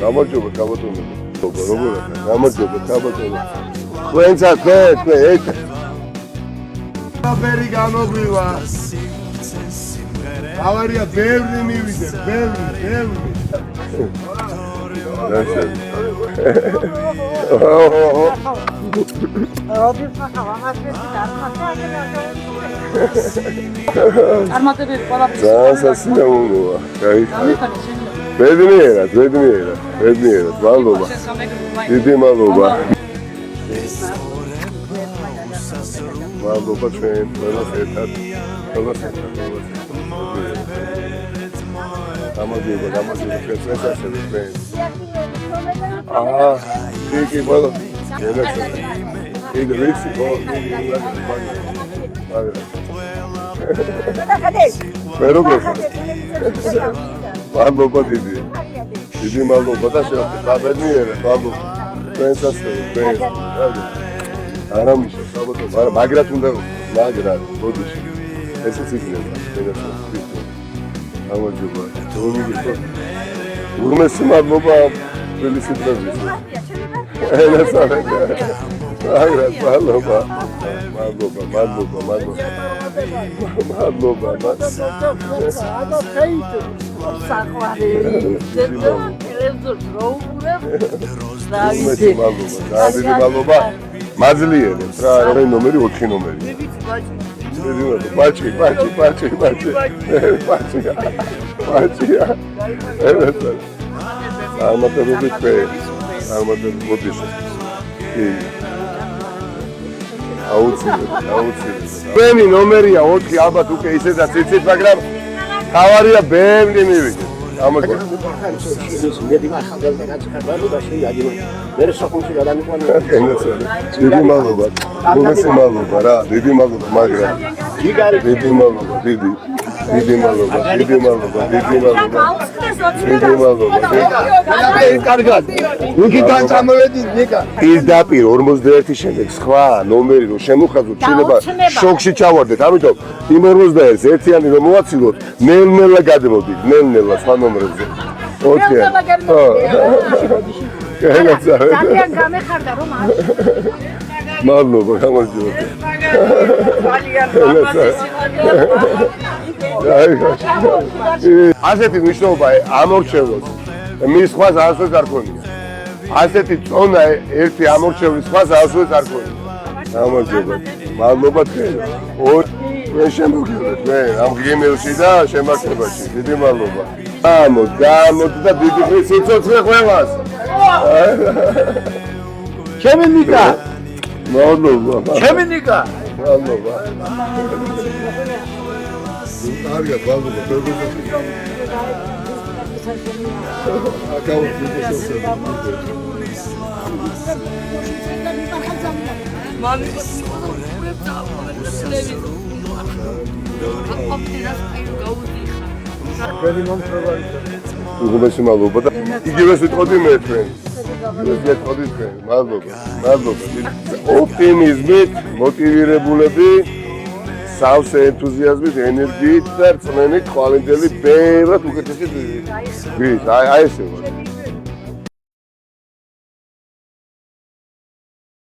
გამარჯობა, კაბატონო. როგორ ახლა? გამარჯობა, კაბატონო. ხვენცა თქე, ეგ. აფერი გამოგვივა. ავარია ბევრი მივიდე, ბევრი. სასიამოვნოა. ბედნიერად, მადლობა. დიდი მადლობა. მადლობა ჩვენ ყველას ერთად. გამარჯობა, ჩვენს ასევე ჩვენ. იგი ყველა. იგი რიცი მე როგორ ხარ? მადლობა დიდი. დიდი მადლობა და შევაბედნიერე, მადლობა. ჩვენს ასევე ჩვენ. არამიშა, საბუთო, მაგრად უნდა მაგრად, ბოდიში. ესეც იქნება, გამარჯობა. ურმესი მადლობა ფელისიტაციას. მადლობა. მაძლიერებს რა, რა ნომერი 4 ნომერი. Pachi. Beni nomeria 4 ალბათ უკვე ისედაც იცით, მაგრამ თავარია ბევრი მივიდეთ. დიდი მადლობა. გულმესი მადლობა რა, დიდი მადლობა, მაგრამ დიდი მადლობა. კარგად. იქიდან წამოვედით ნიკა. პირდაპირ 41 შემდეგ სხვა ნომერი რო შემოხაზოთ, შეიძლება შოქში ჩავარდეთ. ამიტომ იმ 41-ს ერთიანი რომ მოვაცილოთ, ნელ-ნელა გადმოდით, ნელ-ნელა სხვა ნომრებზე. 4-იანი. ძალიან გამეხარდა რომ მადლობა, გამარჯობა. ასეთი მნიშვნელობა ამორჩევლოს მის სხვას ასოც არ ქონია. ასეთი წონა ერთი ამორჩევლის სხვას ასოც არ ქონია. გამარჯობა. მადლობა თქვენ. მე შემოგიყვეთ მე ამ გიმელში და შემართებაში. დიდი მადლობა. გამოდ და დიდი ხნის სიცოცხლე ყველას. ჩემი ნიკა. მადლობა. ჩემი ნიკა. მადლობა. კარგად, მადლობა. უგულესი მადლობა და იგივე სიტყვები მე თქვენ. მადლობა. ოპტიმიზმით, მოტივირებულები, სავსე ენთუზიაზმით, ენერგიით და რწმენით, ხვალინდელი ბევრად უკეთესი დღით. აი ესე ვარ.